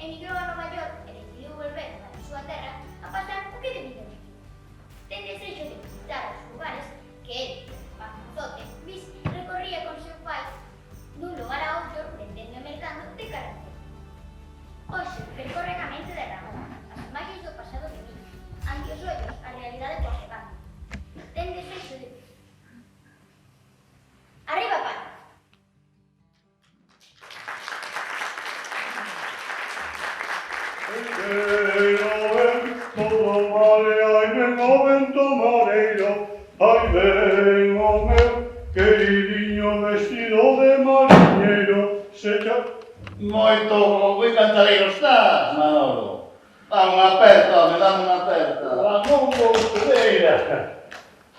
emigrou a Nova York e decidiu volver para a súa terra a pasar o que debido aquí. Ten desexo de visitar os lugares que el, Panzote, recorría con seu pai dun lugar a outro vendendo e mercando de carretera. Hoxe percorre a mente de Ramón as imaxes do pasado de mí, ante os ollos a realidade coa que van. Ten desexo de... Arriba, Pan! Ai ven o meu queridinho vestido de mariñeiro, Moito moi cantareiro estás, Manolo. Dame unha aperta, home, dame unha aperta. Ramón Bouteira.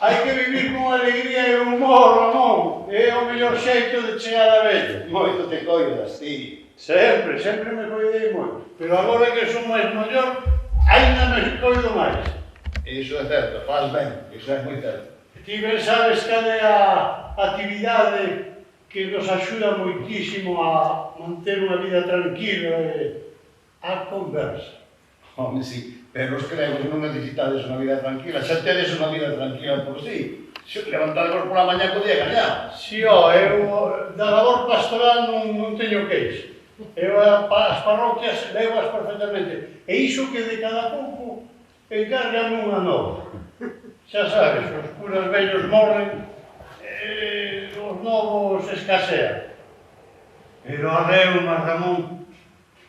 Hai que vivir con alegría e humor, Ramón. É o mellor xeito de chegar a vello. Moito te coidas, ti. Sempre me coidei moito. Pero agora que son máis maior, ainda me coido máis. Iso é certo, faz ben, iso é moi certo. Ti ben sabes cal é a actividade que nos axuda moitísimo a manter unha vida tranquila e a conversa. Home, sí, pero os cregos non necesitades unha vida tranquila, xa tedes unha vida tranquila por si. Se levantadevos pola mañá podía gañar. Si, eu da labor pastoral non teño queixa. Eu as parroquias levoas perfectamente. E iso que de cada pouco encárgame unha nova. Xa sabes, os curas vellos morren, os novos escasean. Pero a reuma, Ramón,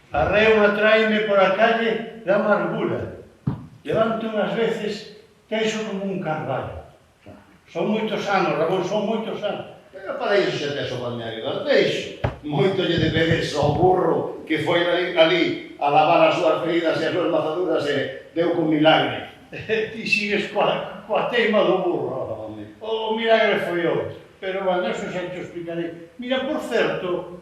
a reuma traime por a calle da amargura. Levanto unhas veces teixo como un carvalho. Son moitos anos, Ramón, son moitos anos. Pero para iso xa tes o balneario do Arteixo. Moito lle debedes ao burro que foi ali a lavar as súas feridas e as súas mazaduras e deu con milagre. Ti sigues coa teima do burro. O milagre foi outro. Pero, bueno, eso xa te explicarei. Mira, por certo,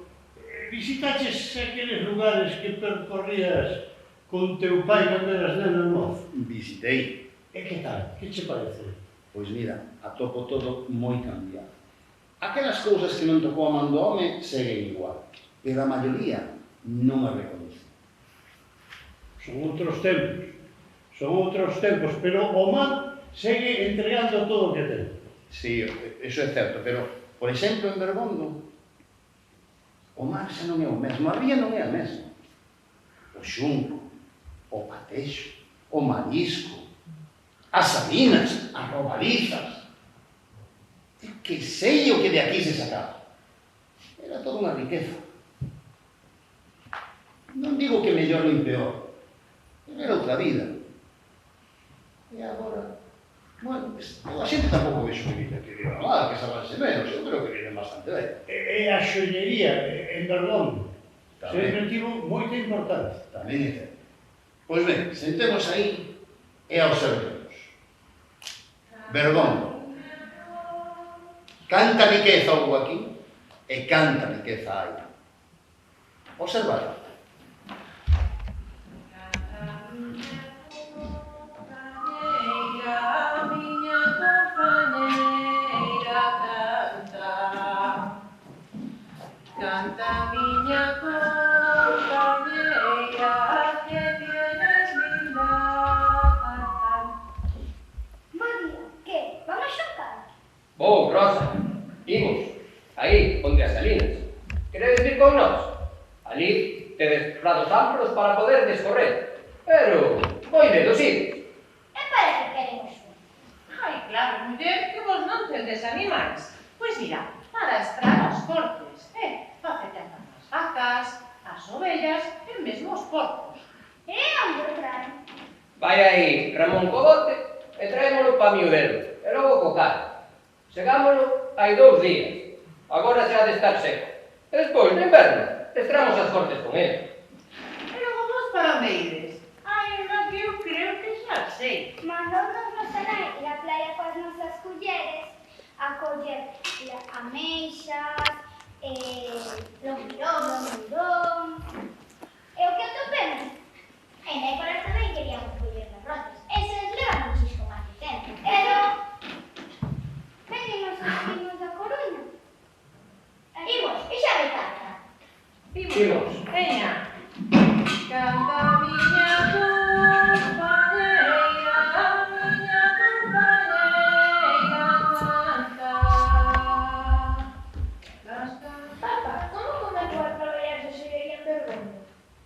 visitaches aqueles lugares que percorrías con teu pai cando eras nena mozo? Visitei. E que tal? Que che parece? Pois mira, atopo todo moi cambiado. Aquelas cousas que non tocou a man do home seguen igual, pero a maioría non a reconoce. Son outros tempos, pero o mar segue entregando todo o que ten. Sí, eso é certo, pero, por exemplo, en Bergondo, o mar xa non é o mesmo, a ría non é a mesma. O xunco, o patexo, o marisco, as sabinas, as robalizas. Que sei o que de aquí se sacaba. Era toda unha riqueza. Non digo que mellor nin peor, pero era outra vida. E agora, bueno, a xente tampouco vexo que viva mal, que sabanse menos, eu creo que viven bastante ben. E a xoñería en Bergondo sempre tivo moita importancia. Tamén é certo. Pois ben, sentemos aí e observemos. Bergondo. Canta riqueza houve aquí e canta riqueza hai. Observad. Canta, miña compañeira, que tienes linda garganta. María, que? Vamos xuntar? Vou, Rosa, imos, aí, onde as salinas. Queredes vir con nós? Ali tedes prados amplos para poder descorrer. Pero, moi medo, sí. E para que queremos un? Ai, claro, muller, que vos non tendes animais. Pois mira, para estrar os cortes, facete andar as vacas, as ovellas e mesmo os porcos. E onde o traen? Vai aí, Ramón Cobote, e traémolo pa miudelo, e logo co cal. Segámolo hai 2 días. Agora xa ha de estar seco. E despois, no inverno, estramos as cortes con ele. E logo vos para onde ides? Ai, irmá, que eu creo que xa sei. Mandounos nos anai ir á playa coas nosas culleres a coller ameixas, lombrón, e o que atopemos. E Nécolas tamén queríamos coller as rosas. Eses levan un xisco máis de tempo. Pero vendimos os primos da Coruña. Imos, e xa me carga. Imos, veña.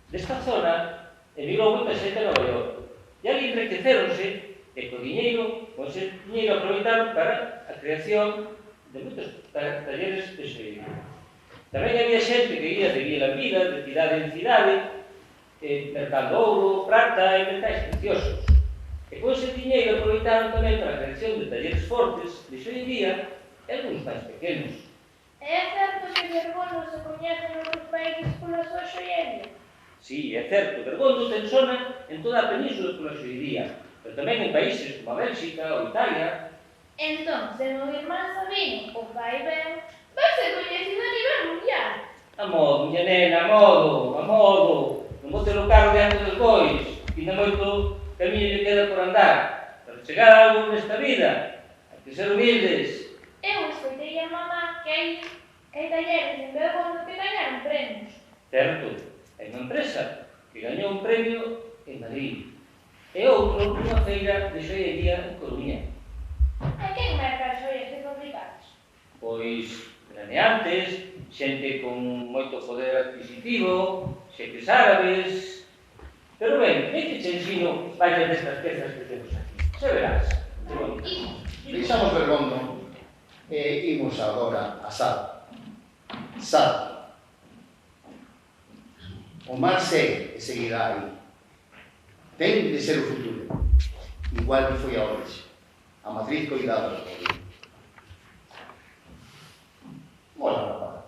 Desta zona emigrou moita xente a Nova York. E ali enriqueceronse e con ese diñeiro aproveitaron para a creación de moitos talleres de xoiería. Tamén había xente que ia de vila en vila, de cidade en cidade, mercando ouro, prata e metais preciosos. E con ese diñeiro aproveitaron tamén para a creación de talleres fortes de xoiería e algúns máis pequenos. É certo que Bergondo se coñece noutros países pola súa xoiería? Sí, é certo, Bergondo ten sona en toda a península pola xoiería, pero tamén en países como a Bélxica ou Italia. Entón, se meu irmán Sabino, o pai ben, vai ser coñecido a nivel mundial. A modo, miña nena, a modo. Non bote o carro diante dos bois, que ainda moito camiño lle queda por andar. Para chegar a algo nesta vida, hai que ser humildes. Eu escoitei a mamá que hai talleres en Bergondo que gañaron premios. Certo, hai unha empresa que gañou un premio en Madrid e outro nunha feira de xoiería en Coruña. E quen merca as xoias de fabricados? Pois, graneantes, xente con moito poder adquisitivo, xentes árabes. Pero ben, que te ensino varias destas pezas que temos aquí. Se verás. Deixamos Bergondo e imos agora a Sada. Sada. O mar segue e seguirá aí. Ten de ser o futuro, igual que foi a orixe. A matriz coidada do poder. Hola, rapaz.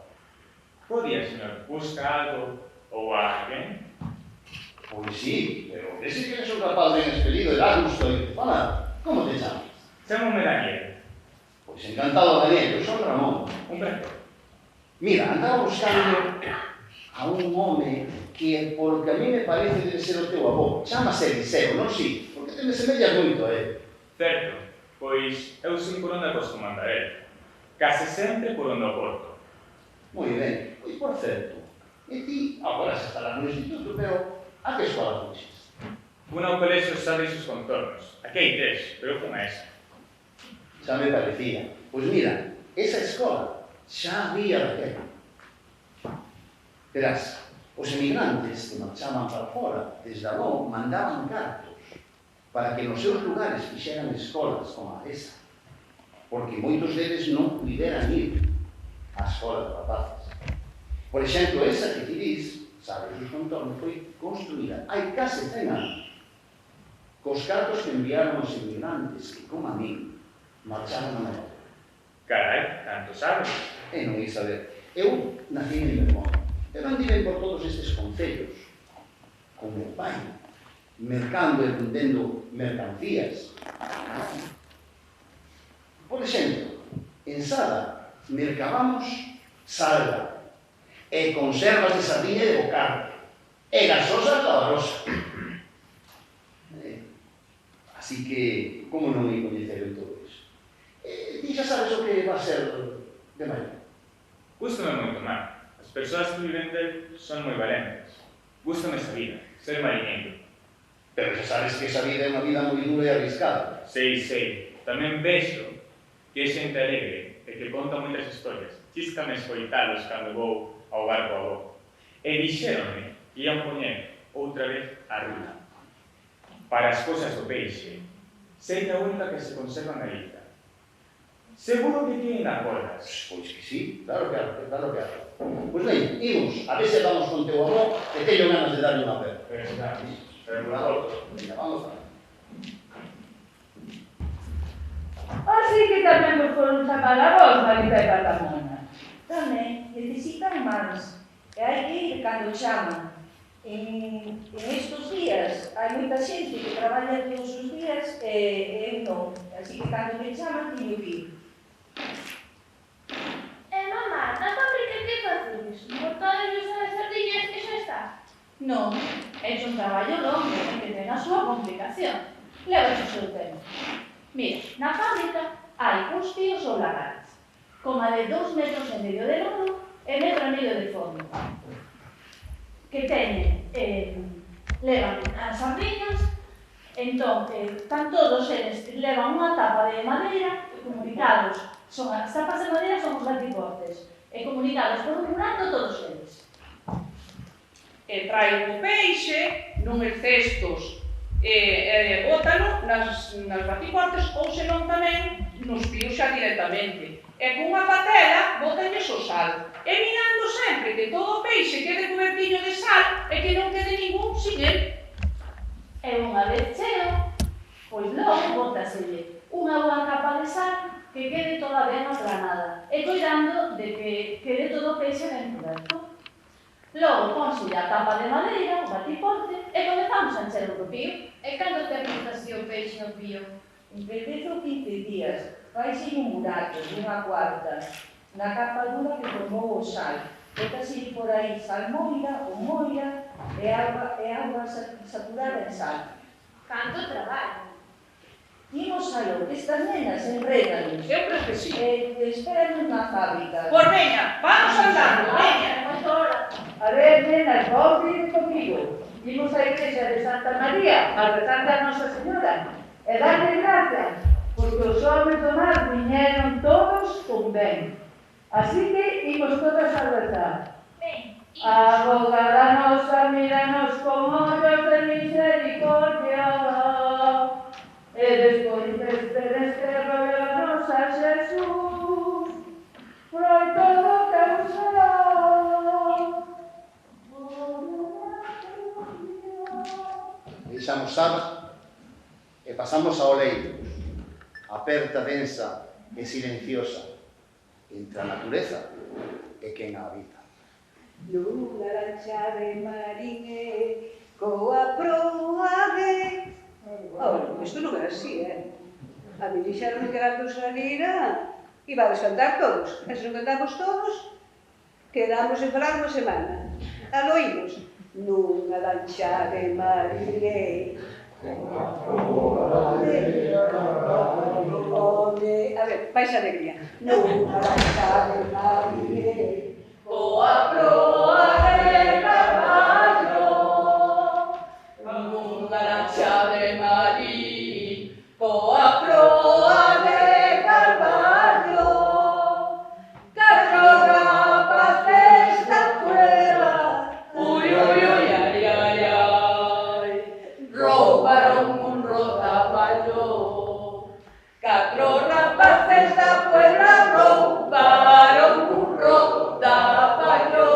Bo día, señor. Busca algo ou a alguén? Pois sí, pero ese que eres un rapaz ben expelido, Erasmus, e fala, como te chamas? Chámome Daniel. Pois encantado, Daniel, eu son Ramón. Un prazer. Mira, andaba buscando a un home que, por que a mí me parece, debe ser o teu avó. Chámase Eliseo, non si? Porque te me semellas moito a ele. Certo, pois eu son por onde acostumo andar el. Case sempre por onde o porto. Moi ben, pois por certo. E ti, agora se estarás no instituto, pero a que escola fuxes? Un ao colexio sabe sus contornos. Aquí hai tres, pero fun a esa. Xa me parecía. Pois mira, esa escola xa había daquela. Verás, os emigrantes que marchaban para fora, desde aló, mandaban cartos para que nos seus lugares fixeran escolas como a esa, porque moitos deles non puderan ir á escola de rapaces. Por exemplo, esa que ti dis, sabes, o contorno foi construída hai case 100 anos, cos cartos que enviaron os emigrantes que, como a mí, marcharon a Nova. Carai, tanto sabes. E non ia saber. Eu nací en Bergondo, pero andiven por todos estes concellos, con meu pai, mercando e vendendo mercancías. Por exemplo, en Sada mercábamos salga, e conservas de sardinha e de bocardo, e gasosas lavarosa. Así que, como non me coñeceron todo iso? Ti xa sabes o que va a ser de maior. Gústame moito mar. As persoas que viven del son moi valentes. Gústame esa vida, ser mariñeiro. Pero xa sabes que esa vida é unha vida moi dura e arriscada. Sei. Tamén vexo que é xente alegre e que conta moitas historias. Chíscame escoitalos cando vou ao barco a bo. E dixéronme que ian poñer outra vez a ruta. Para as cosas do peixe, sei que a única que se conserva na isla. Seguro que tienen acordas. Pois que sí, claro que hai. Pois ben, imos, a ver se vamos con teu avó, que teño ganas de darlle unha perra. Venga, vamos a ver. Así que tamén vos foron sacar a vos, Marita e Patamona. Tamén necesitan mans, e hai que ir cando chaman. En estes días hai moita xente que traballa todos os días e non, así que cando me chaman teño que ir. Mamá, na fábrica que facedes? Botades as sardiñas e xa está. Non, é un traballo longo que ten a súa complicación. Leva o seu tempo. Mira, na fábrica hai uns tíos ou lagartos, como a de 2,5 metros de longo e 1,5 metros de fondo, que teñen, levan as sardiñas, entón, están todos eles, levan unha tapa de madeira e comunicados, as tapas de madeira son os batiportes, e comunicados por un rato todos eles. e traen o peixe nuns cestos e bótalo nas batiportes ou senón tamén nos píos xa directamente. E cunha patela bótalles o sal. E mirando sempre que todo o peixe quede cobertiño de sal e que non quede ningún sin el. E unha vez cheo, pois logo bótaselle unha boa capa de sal que quede toda ben aplanada e cuidando de que quede todo o peixe ben coberto. Logo pónselle a tapa de madeira, o batiporte, e comezamos a encher o pío. E cando terminas así o peixe no pío? Entre 10 ou 15 días, faise un buraco dunha cuarta na capa dura que formou o sal. Bótase por aí salmoira ou moira e auga saturada en sal. Canto traballo. Imos aló, estas nenas enredan. Eu creo que sí. Esperan na fábrica. Pois veña, vamos andando, veña. A ver, nenas, vos vir comigo. Imos á igrexa de Santa María a rezar a Nosa Señora e darle gracias, porque os homens do mar viñeron todos con ben. Así que imos todas a rezar. Ben, Abogada nosa, míranos con ollos de misericordia, e despois deste desterro lévanos a Jesús, froito do teu serón. Deixamos Saba e pasamos ao leito, aperta, densa e silenciosa, entre a natureza e quen a habita. Nunha lancha de mariñe, coa proa de... isto non é así, A mí dixeron que cando salira ibades cantar todos. E se non cantamos todos, quedamos en falar unha semana. Alo imos. Nunha lancha de mariñe, coa proa de... A ver, máis alegría. Nunha lancha de mariñe, Coa proa de Carballo, nunha lancha de Marí, coa proa de Carballo, catro rapaces da cueva, ui, ui, ui, ai, ai, ai, roubaron un rodaballo, catro rapaces da cueva roubaron un rodaballo.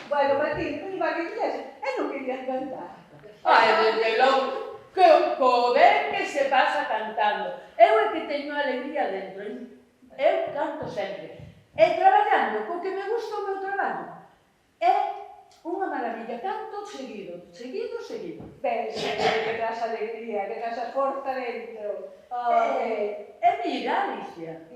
Bueno, Martín, non iba a que dixese, non quería cantar. Ai, desde logo, que o ben que se pasa cantando. Eu é que teño alegría dentro, eu canto sempre. E traballando, co que me gusta o meu traballo. É unha maravilla, canto seguido. Ben, que das alegría, que das a forza dentro. E mira, Alicia,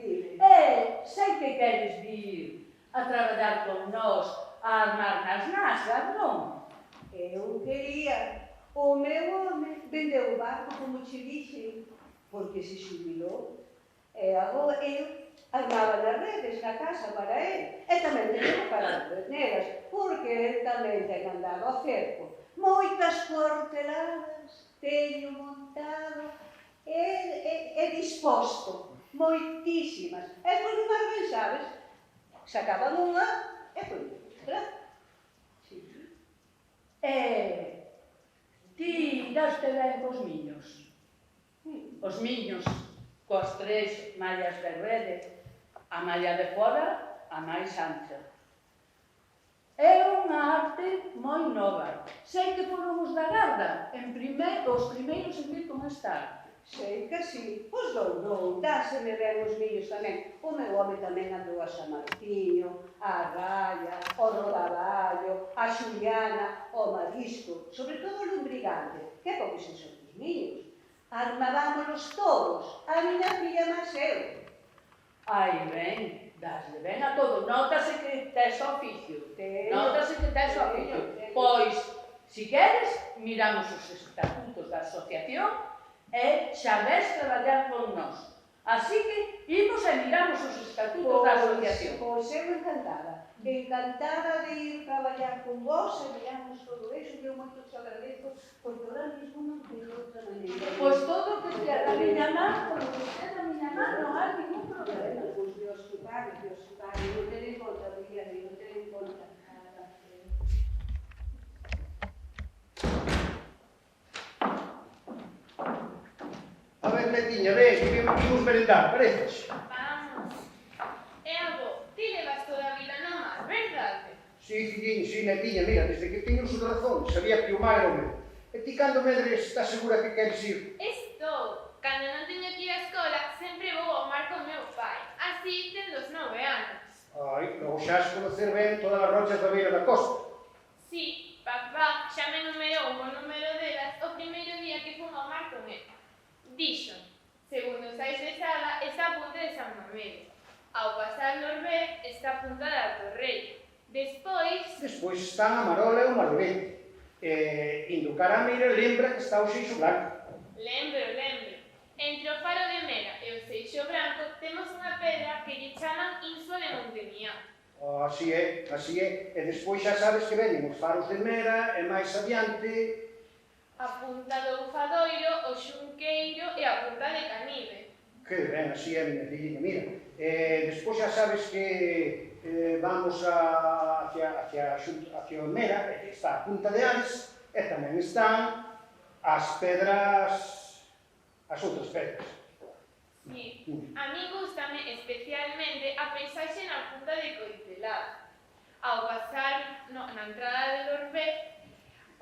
sei que queres vir a traballar con nós, a armar nas nasas, non? Eu quería. O meu home vendeu o barco, como te dixe, porque se xubilou. E agora eu armaba nas redes na casa para ele. E tamén teño para as negas, porque ele tamén ten andado ao cerco. Moitas cuarteladas teño montado e disposto. Moitísimas. E por unhas ben sabes, sacaban unha e foi outra. Ti daste ben cos miños. Os miños, coas tres mallas de rede, a malla de fora, a máis ancha. É unha arte moi nova. Sei que foron os da Garda, os primeiros en vir con esta arte. Sei que sí. Os non, dáseme ben os millos tamén. O meu home tamén andou a San Martiño, a Raya, o Rodaballo, a Xuliana, o Marisco, sobre todo o Lumbrigante, que pois son os millos. Armábámonos todos, a miña filla máis eu. Ai, ben, dasle ben a todo. Nótase que tes oficio. Nótase que tes oficio. Pois, si queres, miramos os estatutos da asociación e xa ves traballar con nós. Así que imos e miramos os estatutos da asociación. Pois eu encantada. Encantada de ir traballar con vos e miramos todo iso, que eu moito te agradezo, porque ahora mismo non teño outra maneira. Pois todo que te da miña man, todo que te da miña man, non hai ningún problema. Pois Dios que pague, non ten en conta, Miguel, non ten en conta. netiña, ve, vimos merendar, parece? Vamos. E avó, ti levas toda a vida no mar, verdade? Sí, fillín, sí, netiña, mira, desde que teño uso de razón, sabía que o mar era o meu. E ti cando medres, estás segura que queres ir? Estou. Cando non teño que ir á escola, sempre vou ao mar con meu pai. Así ten dos 9 anos. Ai, logo xa has conocer ben todas as rochas da beira da costa. Sí, papá xa me numerou o número delas o primeiro día que fun ao mar con ele. Dixo, segundo sais de Sala, está a punta de San Mamede. Ao pasar Norbé, está a punta da Torrella. Despois están a Marola e o Marolete. Indo cara a Meira, lembra que está o Seixo Blanco. Lembro. Entre o faro de Mera e o Seixo Branco temos unha pedra que lle chaman Insua de Montemián. Así é. E despois xa sabes que veñen os faros de Mera e máis adiante... A punta do Ufadoiro, o Xunqueiro e a punta de Canive. Que ben, así é, miña fillinha, mira. Despois xa sabes que vamos hacia o Mera, está a punta de Ares, e tamén están as pedras, as outras pedras. Sí, a mí gustame especialmente a paisaxe na punta de Coitelado. Ao pasar na entrada de Lorbé,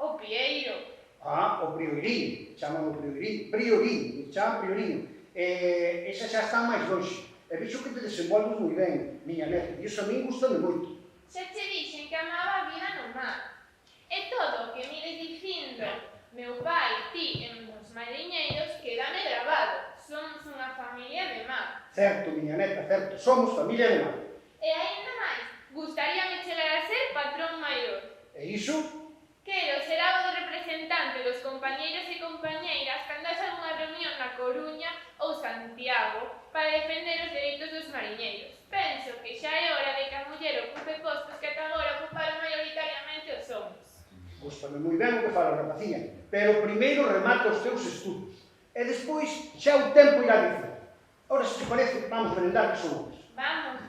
o Pieiro. O Priorín, chaman o Priorín, chaman Priorín. Esa xa está máis longe. E vixo que te desenvolves moi ben, miña neta, e iso a mí gustame moito. Xa che dixen que amaba a vida no mar. E todo o que me ides dicindo, meu pai, ti e os mariñeiros, quedame grabado. Somos unha familia de mar. Certo, miña neta, certo, somos familia de mar. E aínda máis, gustaríame chegar a ser patrón maior. E iso? Quero ser algo de representante dos compañeiros e compañeiras cando haxa unha reunión na Coruña ou Santiago para defender os dereitos dos mariñeiros. Penso que xa é hora de que a muller ocupe postos que ata agora ocuparon maioritariamente os homens. Gústame moi ben o que fala, rapaciña, pero primeiro remata os teus estudos. E despois xa o tempo irá dizer. Ora, se te parece, vamos merendar que son horas. Vamos.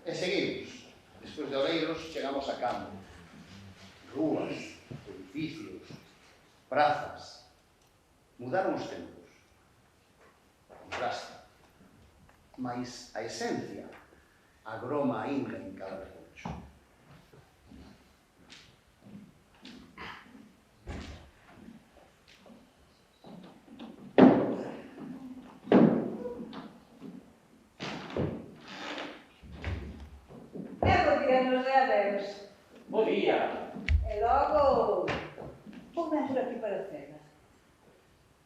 E seguimos. Despois de Oleiros, chegamos a campo. Rúas, edificios, prazas. Mudaron os tempos. Contrasta. Mais a esencia agroma aínda en cada recolcho. Díganos de adeus. Bo día. E logo, vou ven por aquí para a cena.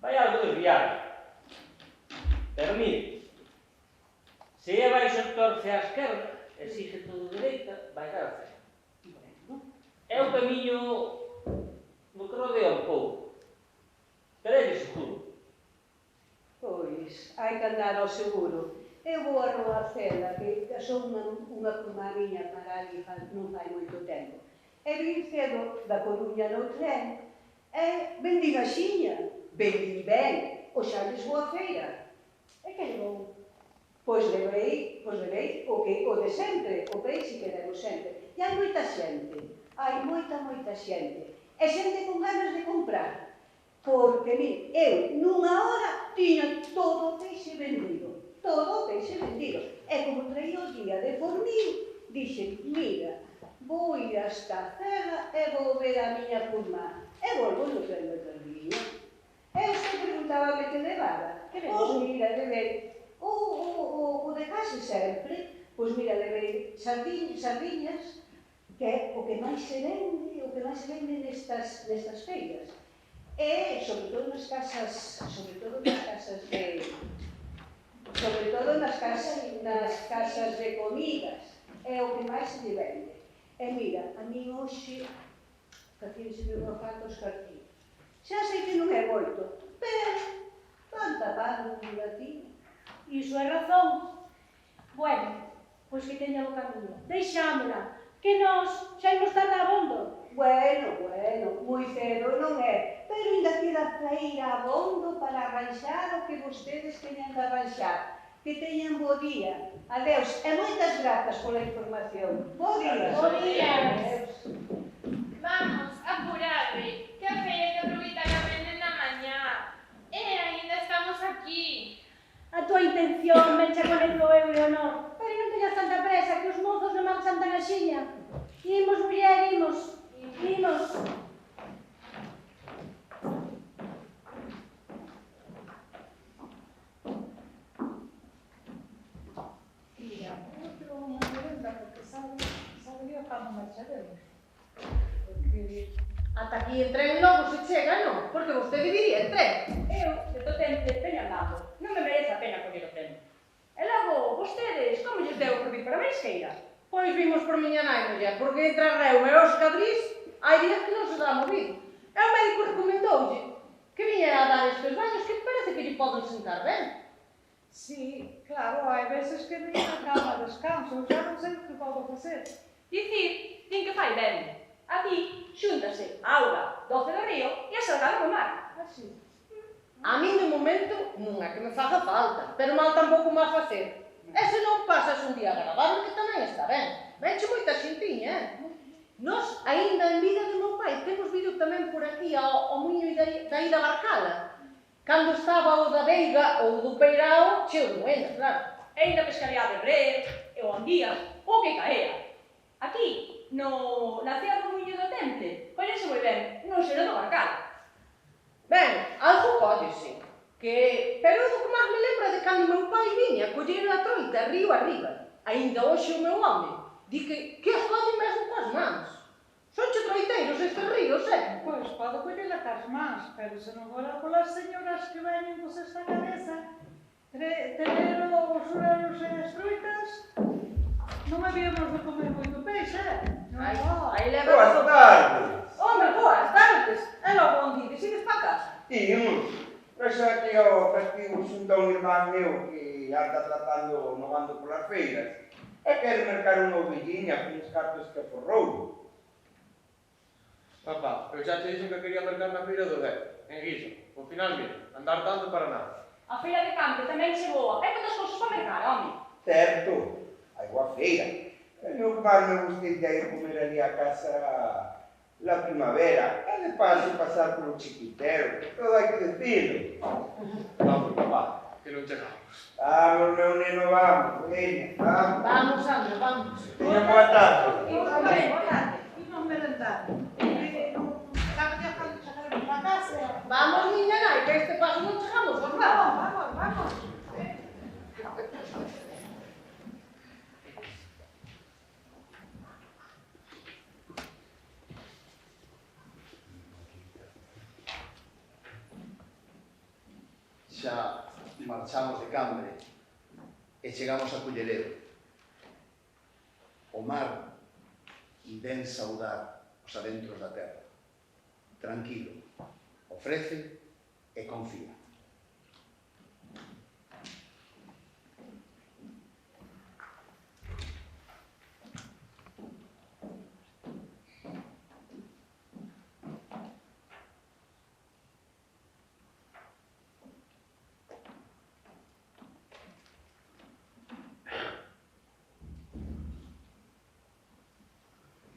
Vai algo desviado. Pero mire, se é baixo torce á esquerda e sigue todo dereita, vai dar a cena. É o camiño do que rodea un pouco. Pero é de seguro. Pois, hai que andar ao seguro. Eu vou a Rua Cela, que sou unha miña para ali non fai moito tempo. E vin cedo da Coruña no tren, e vendín a xiña, vendín ben, o xa lles vou a feira. E que levou? Pois levei o de sempre, o peixe que levo sempre. E hai moita xente, moita xente. E xente con ganas de comprar. Porque, mire, eu nunha hora tiña todo o peixe vendido. Todo o peixe vendido. E como traía o día de Formín, dixen, mira, vou ir hasta a Cela e vou ver a miña curmá. E volvo no tren de Torriño. E usted preguntaba que levara. Pois mira, levei o de case sempre. Pois mira, levei sardiñas, que é o que máis se vende nestas feiras. E, sobre todo nas casas de comidas, é o que máis se lle vende. E mira, a mí hoxe, facíanse unha falta os cartillos. Xa sei que non é moito, pero tanta pago un latino. Iso é razón. Bueno, pois que teña o camiño. Deixámola, que nós xa imos tardar abondo. Bueno, moi cedo non é, pero ainda queda para ir abondo para arranxar o que vostedes teñan de arranxar. Que teñan bo día. Adeus, e moitas grazas pola información. Bo día. Bo día. Adeus. Vamos, apurade, que a feira que aproveitar a venden na mañá. Ainda estamos aquí. A tua intención, ben xa conezo eu, Leonor. Pero non teñas tanta presa, que os mozos non marchan tan axiña. Imos, muller, imos. Imos. Mira, outro unha pregunta, porque sabe eu cando marcharemos. Porque Ata aquí en tren logo se chega, non? Porque vostede diría en tren. Eu, de todo tempo, teño andado. Non me merece a pena coller o tren. E logo, vostedes, como lles deu por vir para Marisqueira? Pois vimos por miña nai, muller, porque entre a Reuma e os Cadrís hai días que non se dá movido. E o médico recomendoulle que viñera a dar estes baños que parece que lle poden sentar ben. sí, claro, hai veces que nin a cama descanso, xa non sei o que podo facer. Dicir, din que fai ben. Aquí, xúntase a auga doce do río e a salgada do mar. Así. A mí, no momento, non é que me faga falta, pero mal tampouco me a facer. E se non pasas un día agradable, que tamén está ben. Venche moita xintiña, Nós, aínda en vida do meu pai, temos vido tamén por aquí ao muiño da ida Barcala, cando estaba o da Veiga ou do Peirao, cheo de moedas, claro. E ainda pescaría de Bre, e o Andía, o que caea. Aquí, na cea do Muiño do Temple, coñece moi ben, non será do Barcal. Ben, algo pode ser. Pero o que máis me lembra de cando meu pai viña a coller a troita río arriba. Aínda hoxe o meu home di que as colle mesmo coas mans. Sonche troiteiros estes ríos, Pois podo collela cas mans, pero se non fora polas señoras que veñen cos esta cabeza, tener os ureros e as truitas, non habíamos de comer moito peixe, Aí leva... Boas tardes. Home, boas tardes. E logo onde ides? Ides para casa? Imos. Pois aquí ao festivo xunto a un irmán meu que anda tratando no bando polas feiras e quere mercar unha ovelliña con uns cartos que forrou. Papá, eu xa te dixen que quería mercar na feira do Dé, en Guiso. Ao final, mira, andar tanto para nada. A feira de campo tamén se boa. Hai moitas cousas para mercar, home. Certo, hai boa feira. E meu pai me gustaría ir comer ali a casa la primavera e de paso pasar polo chiquitero, todo hai que decirlo. Vamos, papá, que non chegamos. Vamos, meu neno, vamos, veña, vamos. Vamos, Sandra, vamos. Teña boa tarde. Boa tarde. Imos merendar. Cada día cando chegaremos a casa. Vamos, miña nai, que este paso non chegamos, Vamos. Xa marchamos de Cambre e chegamos a Culleredo. O mar ven saudar os adentros da terra. Tranquilo, ofrece e confía.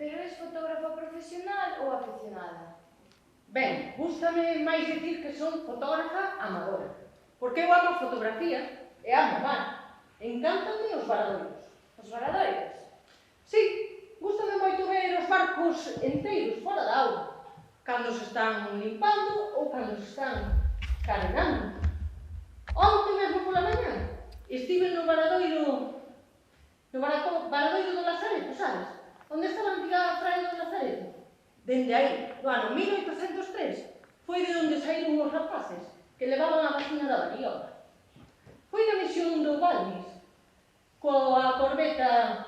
Pero és fotógrafa profesional ou aficionada? Ben, gústame máis dicir que son fotógrafa amadora, porque eu amo a fotografía e amo o mar. Encántanme os varadoiros. Os varadoiros? Sí, gústame moito ver os barcos enteiros fora da auga, cando se están limpando ou cando se están carenando. Onte mesmo pola mañá estive no varadoiro do Lazareto, sabes? Onde está a antiga fraile do Lazareto? Dende aí, no ano 1803, foi de onde saíron os rapaces que levaban a vacina da variola. Foi da misión do Balmis, coa corbeta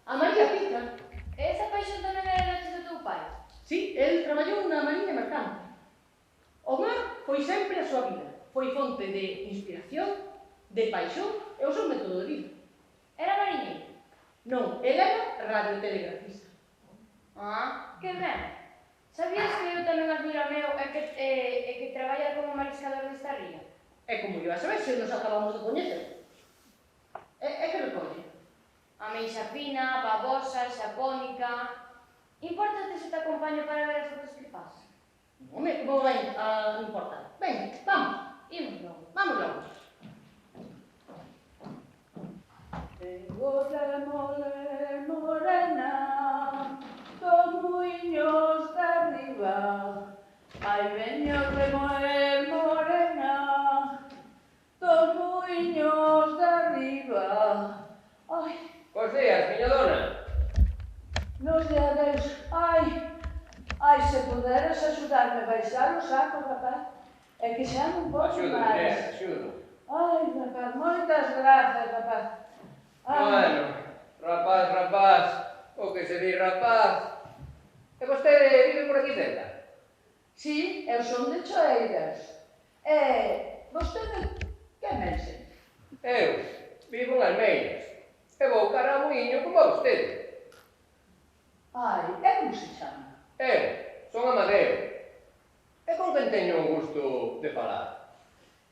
a María Pita. E esa paixón tamén era herencia do teu pai? Sí, el traballou na mariña mercante. O mar foi sempre a súa vida. Foi fonte de inspiración, de paixón e o seu método de vida. Era mariñeiro? Non, el era radiotelegrafista. Ah, que ben. Sabías que eu tamén admiro a meu e que traballa como mariscador desta ría? E como iba a saber se nos acabamos de coñecer? E que recolle? Ameixa fina, babosa, xapónica... Importa se te acompaño para ver as fotos que faz? Home, como ven a importar? Ven, vamos. Imos logo. Vamos logo. Tengo de mole morena dos muiños de arriba. Ai, veño remoer morena dos muiños de arriba. Ai, Bos días, miña dona. nos de adeus. Ai, se puderas axudarme a baixar o saco, rapaz. É que xa non podo Axudo, máis. axudo. Ai, rapaz, moitas grazas, rapaz. Bueno, rapaz, o que se di rapaz. E vostede vive por aquí cerca? Sí, eu son de Choeiras. E vostede que mense? Eu vivo en Almeiras. E vou cara a muiño como a vostede. Ai, e como se chama? Eu son Amadeo. E con quen teño o gusto de falar?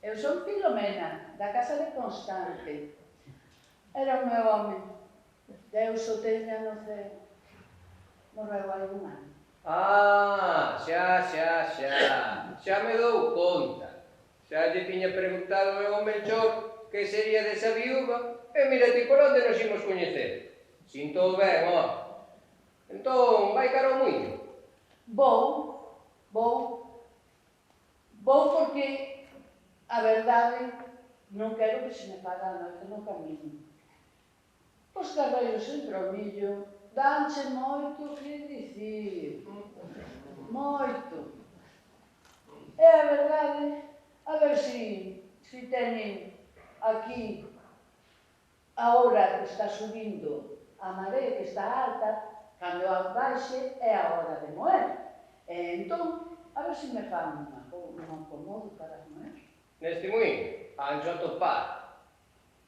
Eu son Filomena, da casa de Constante. Era o meu home. Deus o teña no ceo. Morreu hai un ano. Ah, xa me dou conta. Xa lle tiña preguntado eu ao Melchor que sería desa viúva e mira ti por onde nos imos coñecer. Sinto ben, ó. Entón, vai cara ao muiño. Vou porque a verdade non quero que se me faga a noite no camiño. Os carreiros en Tromillo danche moito que dicir. Moito. E a verdade, a ver si teñen aquí a hora que está subindo a marea que está alta, cando a baixe é a hora de moer. E entón, a ver se me fan un acomodo para moer. Neste muiño, ancho a topar.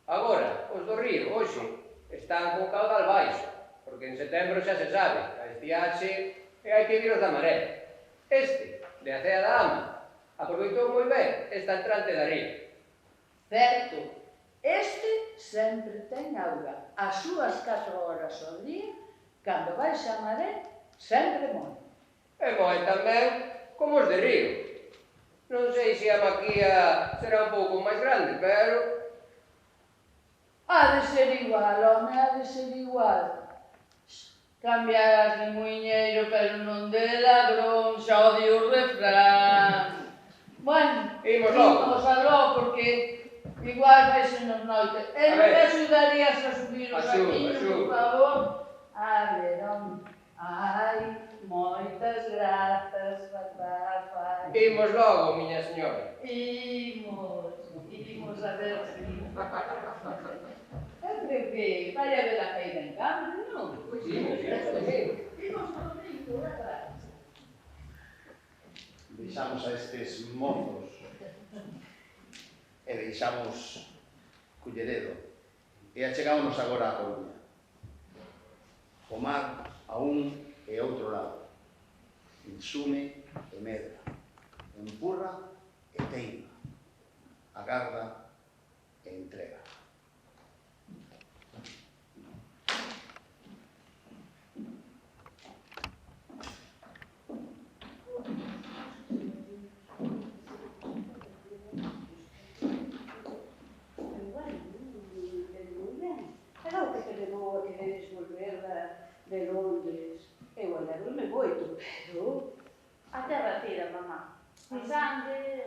Agora, os do río, hoxe, están con caudal baixo, porque en setembro xa se sabe, a estiaxe e hai que vir os da maré. Este, de a Cea da Ama, aproveitou moi ben esta entrante da ría. Certo, este sempre ten auga. As súas 4 horas ao día, cando baixa a maré, sempre moe. E moe tamén como os de río. Non sei se a maquía será un pouco máis grande, pero... Ha de ser igual, home, ha de ser igual. Cambiarás de muiñeiro, pero non de ladrón, xa o di o refrán. Bueno, Imos logo. imos aló, porque igual vai ser nos noite. E non me axudarías a subir os saquiños, por favor? A ver, home. Ai, moitas grazas, rapaz. Imos logo, miña señora. Imos a ver si... Sempre que vai a ver a feira en cambio, non? Pois imos domingo. Imos domingo, verdad? Deixamos a estes mozos e deixamos Culleredo e achegámonos agora a Coruña. O mar a un e outro lado, Insume e Medra, Empurra e Teima, agarda e entrega. Claro que te levou a quereres volver de Londres. Eu alegro-me moito, pero... A terra tira, mamá. A sangue,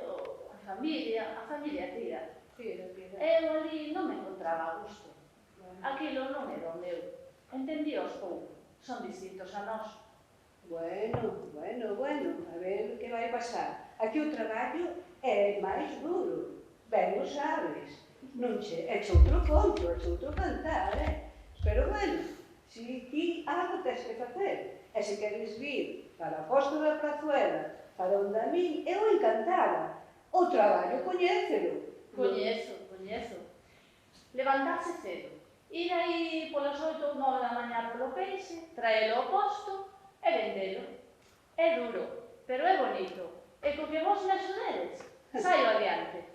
a familia tira. Eu ali non me encontraba a gusto. Aquilo non era o meu. Entendíos pouco. Son distintos a nós. Bueno, a ver que vai pasar. Aquí o traballo é máis duro. Ben o sabes. Non che, é outro conto, é outro cantar, Pero bueno, si ti algo tes que facer, e se queres vir para a Costa da Prazuela, para onde a min, eu encantada. O traballo coñécelo. Coñezo. Levantarse cedo. Ir aí polas 8 ou 9 da mañá polo peixe, traelo ao posto e vendelo. É duro, pero é bonito. E co que vos me axudedes, saio adiante.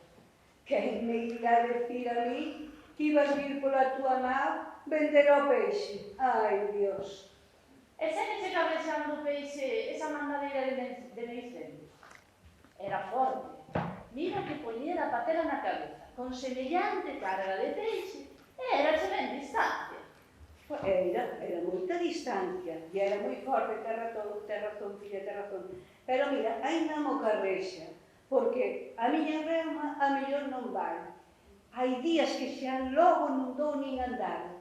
Quen me irá decir a mí que ibas vir pola túa má vender o peixe? Ai, Dios. E se me chega besando o peixe esa mandadeira de Neisende. Era forte. Mira que poñera a patela na cabeza, con semellante carga de peixe, e era ben distancia. Era moita distancia, e era moi forte, ten razón, filla, ten razón. Pero mira, ainda mo carrexa, porque a miña reuma a mellor non vai. Hai días que xa logo non dou nin andar.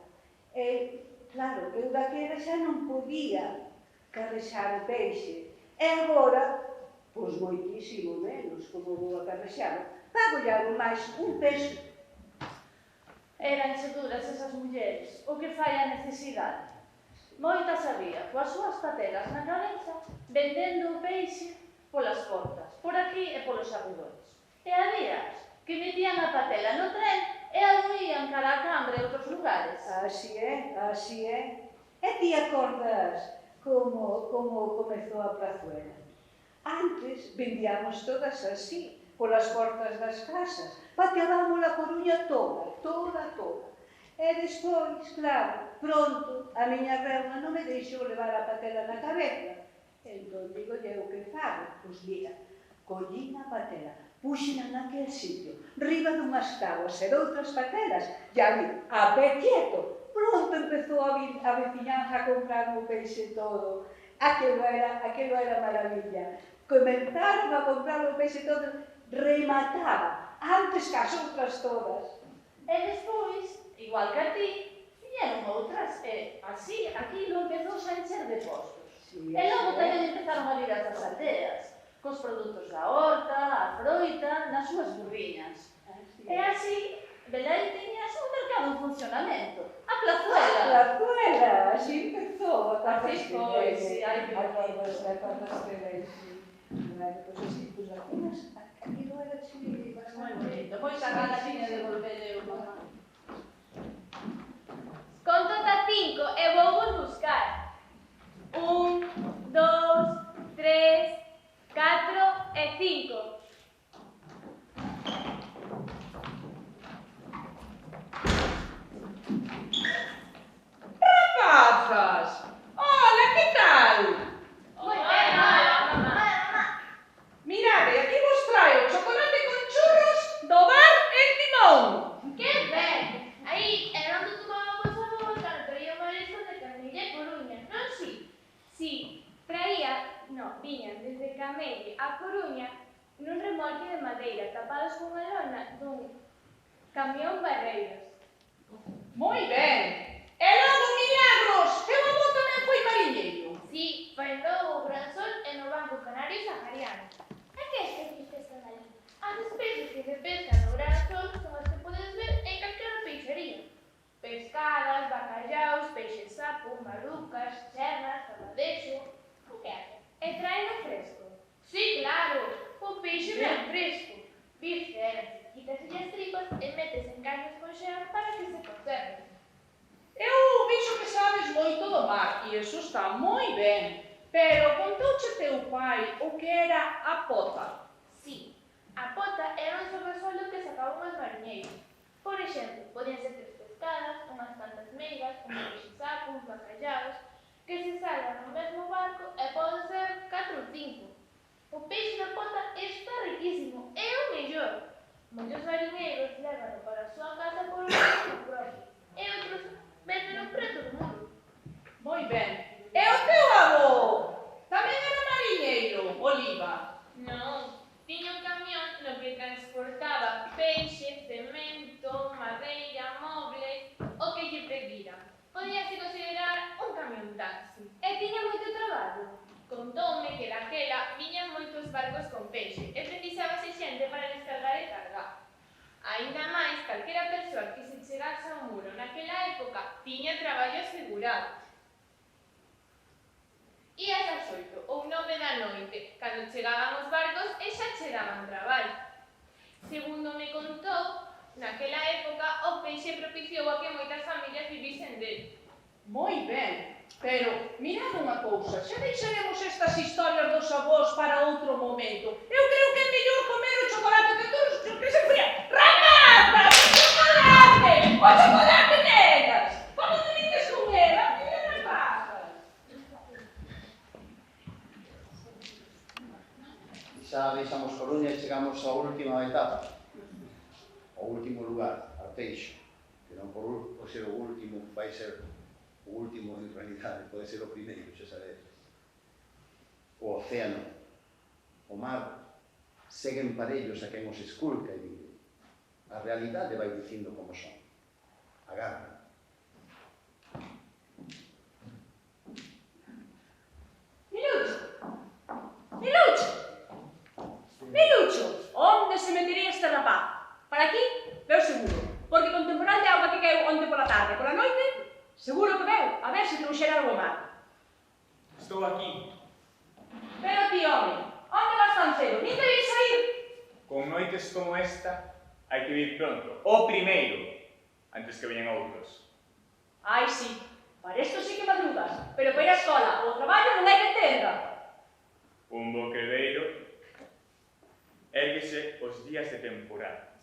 Claro, eu daquela xa non podía carrexar o peixe. E agora, pois moitísimo menos, como vou a carrexar. Pago algo máis, un peso. Eran duras esas mulleres, o que fai a necesidade. Moitas había, coas súas patelas na cabeza, vendendo o peixe polas portas, por aquí e polos arredores. E había que metían a patela no tren e aluían cara a Cambre e outros lugares. Así é, así é. E ti acordas como comezou a prazuela? Antes vendíamos todas así, polas portas das casas. Pateábamos a Coruña toda. E despois, claro, pronto, a miña reuma non me deixou levar a patela na cabeza. Entón, digo, eu que fago? Pois mira, collín a patela, puxena naquel sitio, riba dunhas táboas e doutras patelas, e ali, a pé quieto, pronto empezou a veciñanza a comprar o peixe todo. Aquelo era maravilla. Comenzaron a comprar o peixe todo, remataba, antes que as outras todas. E despois, igual que a ti, viñeron outras, e así, aquilo empezou a encher de postos. E logo tamén empezaron a vir as aldeas, cos produtos da horta, a froita, nas súas burriñas. E así, Belén tiñas un mercado en funcionamento, a plazuela. A plazuela, así empezou. Así foi, sí, hai que acordaste ben, sí. Bueno, pois así, pois algunhas, aquilo era chuli, moi bonito. Pois a gana tiña de volver o mamá. Conto ata 5 e vou vos buscar. 1, 2, 3, 4 e 5. Rapazas! Hola, que tal? Moi ben, mamá. Mirade, aquí vos traio chocolate con churros do bar El Timón. Que ben! Aí era onde tomábamos a boa cando traía marisco de Camelle e Coruña, non si? Si, viñan desde Camelle a Coruña nun remolque de madeira tapados con a lona dun camión Barreiros. Moi ben. E logo, Milagros, que o avó tamén foi mariñeiro. Si, faendou o Gran Sol e no Banco Canario Sahariano. E que esqueciste están ali? As especies que se pescan no Gran Sol son as que podes ver en calquera peixería. Pescadas, bacallaos, peixes sapo, marucas, chernas, cabadexo... O que hace? E traeno fresco. Si, claro, o peixe ben fresco. Visceras, quitas as tripas e metes en caixas con xeras para que se conserven. Eu vexo que sabes moito do mar e iso está moi ben. Pero contouche teu pai o que era a pota. Si, a pota era un sobresueldo que sacaban os mariñeiros. Por exemplo, podían ser 3 pescadas, unhas cantas meigas, un peixe sapo, uns bacallaos, que se salgan no mesmo barco e poden ser 4 ou 5. O peixe da pota está riquísimo, é o mellor. Moitos mariñeiros levan para a súa casa por un prezo propio, e outros véndeno preto do mundo. Moi ben. E o teu avó tamén era mariñeiro, Oliva? Non, tiña un camión no que transportaba peixe, cemento, madeira, mobles, o que lle pedira. Podíase considerar un camión taxi. E tiña moito traballo. Contoume que daquela viñan moitos barcos con peixe e precisábase xente para descargar e cargar. Aínda máis, calquera persoa que se chegase ao muro naquela época tiña traballo asegurado. Ías ás 8 ou 9 da noite, cando chegaban os barcos e xa che daban traballo. Segundo me contou, naquela época o peixe propiciou a que moitas familias vivisen dele. Moi ben. Pero, mirad unha cousa, xa deixaremos estas historias dos avós para outro momento. Eu creo que é mellor comer o chocolate que todos os que se fría. Rapazas, o chocolate! O chocolate, nenas! Vamos de vites con ela, mira, rapazas! xa deixamos Coruña e chegamos á última etapa, ao último lugar, Arteixo, que non por ser o último, vai ser o último en realidade, pode ser o primeiro, xa sabedes. O océano, o mar, seguen parellos a quen os esculca e vive. A realidade vai dicindo como son. Agarra. Milucho, onde se metería este rapaz? Para aquí, veu seguro, porque con temporal de auga que caeu onte pola tarde e pola noite, seguro que veu, a ver se trouxera algo mar. Estou aquí. Pero ti, home, onde vas tan cedo? Nin debes sair. Con noites como esta, hai que vir pronto. O primeiro, antes que veñan outros. Ai, sí, para isto sí que madrugas, pero para ir á escola ou ao traballo non hai que entenda. Un boquedeiro érguese os días de temporada.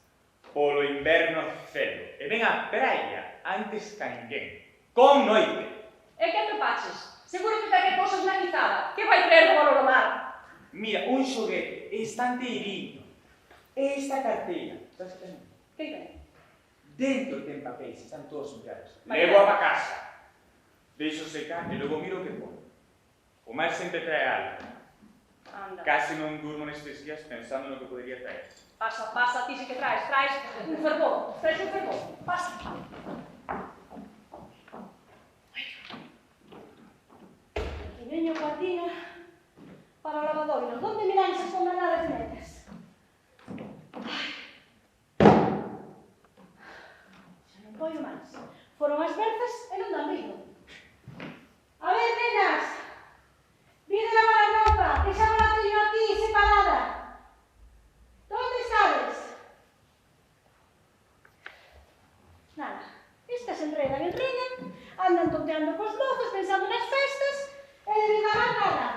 Polo inverno cedo. E ven á praia antes ca ninguén. Con noite. E que atopaches? Seguro que ten cousas na guizada. Que vai traer do valor ao mar? Mira, un xoguete estanteiriño. Esta carteira. Sabes que ten? Que ten? Dentro ten papéis, están todos subrados. Vale. Levo a pa casa. Deixo secar e logo miro o que pon. O mar sempre trae algo. Anda. Casi non durmo nestes días pensando no que podría traer. Pasa, pasa, ti sí que traes un fervor, pasa. E veño coa tina para o lavadoiro. Donde miráis as condenadas netas? Xa non poio máis. Foron as verzas e non dan vido. A ver, nenas, vide lavar a roupa, que xa non la teño aquí separada. ¿Dónde sabes? Nada, estas enredan, andan tonteando cos mozos, pensando nas festas, e deben lavar nada.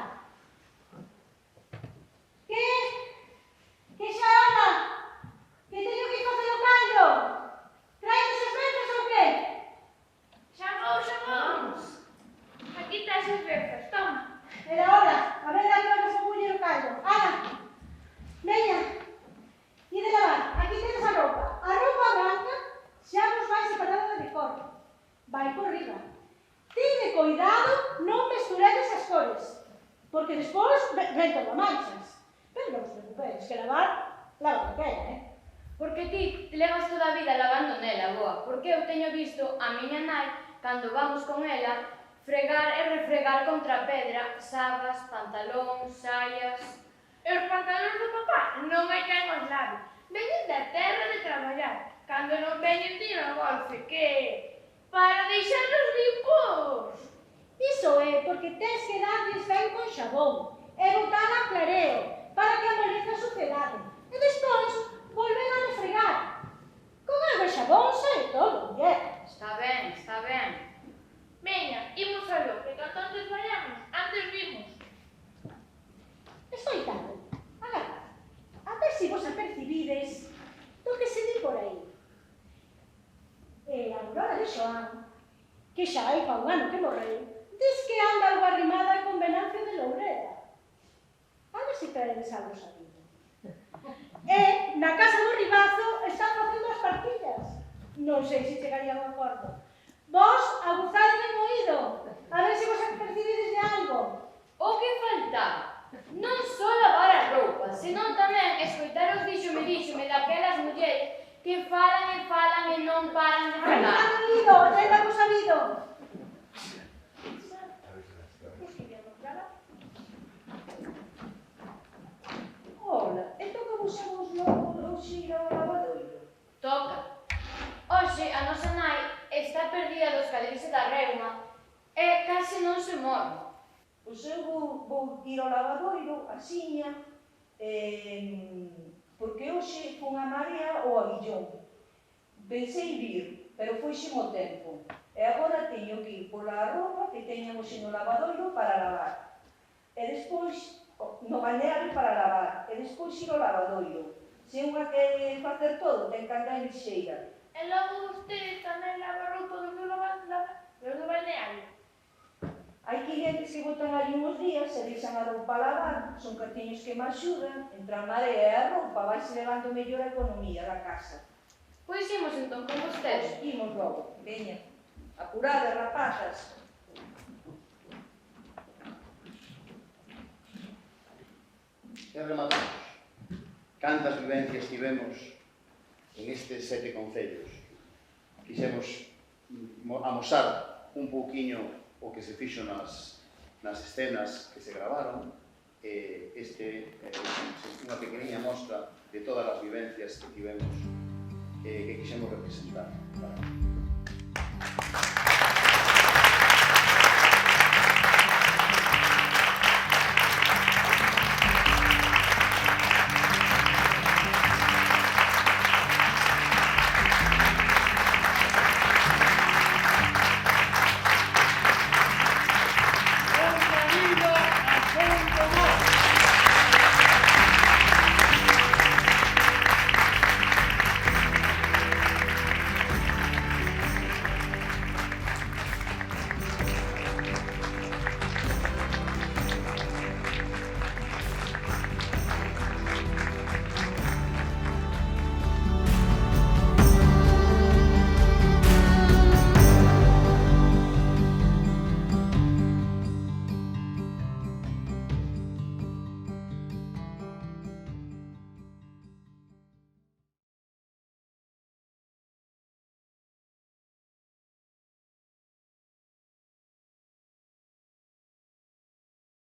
Que xa anda? Que teño que facer o caldo? Traes esas verzas ou que? Xa vamos. Aquí estás as verzas, toma. Era hora, a ver a que hora se puñe o caldo. Ana, veña, e de lavar, aquí tenes a roupa. A roupa branca xa vos vai separada de cor. Vai por riba. Tide cuidado, non mesturedes as cores, porque despois ven todo manchas. Pero non vos preocupedes, que lavar, lava aquela, Porque ti levas toda a vida lavando nela, boa, porque eu teño visto a miña nai, cando vamos con ela, fregar e refregar contra a pedra, sabas, pantalóns, saias... E os pantalóns do papá non hai quen os lave. Veñen da terra de traballar. Cando non veñen dir ao golfe que... para deixarlos limpos. Iso é porque tens que darles ben con xabón e botar a clareo para que amaneza a suciedade. E despois volver a refregar. Con auga e xabón sai todo, muller. Está ben, está ben. Veña, imos aló, que canto antes vayamos, antes vimos. Escoitade, agardad, a ver se vos apercibides do que se di por aí. A Aurora de Xoán, que xa hai pa un ano que morreu, diz que anda algo arrimada con Venancio de Loureda. A ver se queredes algo sabido. E na casa do Ribazo están facendo as partillas. Non sei se chegaría a un acordo. Vos aguzade ben oído, a ver se vos apercibides de algo. O que faltaba? Non só lavar a roupa, senón tamén escoitar os díxome daquelas mulleres que falan e non paran de Ai, falar. sabido, algo sabido. Ola, e toca vos a vos logo ir ao lavadoiro? Toca. Hoxe a nosa nai está perdida dos cadris e da reuma e case non se move. Pois eu vou ir ao lavadoiro, axiña, porque hoxe fun a Marea ou a Guillón. Pensei vir, pero foixeme o tempo. E agora teño que ir pola roupa que teñen hoxe no lavadoiro para lavar. E despois, no balneario para lavar. E despois ir ao lavadoiro. Se unha quere facer todo, ten que andar en lixeira. E logo vostede tamén lava roupa do balneario. Hai clientes que botan volten ali uns días e deixan a roupa a lavar, son cartiños que me axudan, entre a marea e a roupa vais levando mellor a economía da casa. Pois imos entón con vostedes. Imos logo, veña. Apurade, rapazas. E rematamos. Cantas vivencias tivemos en estes 7 concellos. Quixemos amosar un pouquiño o que se fixo nas escenas que se gravaron. Este é unha pequeniña mostra de todas as vivencias que tivemos que quixemos representar.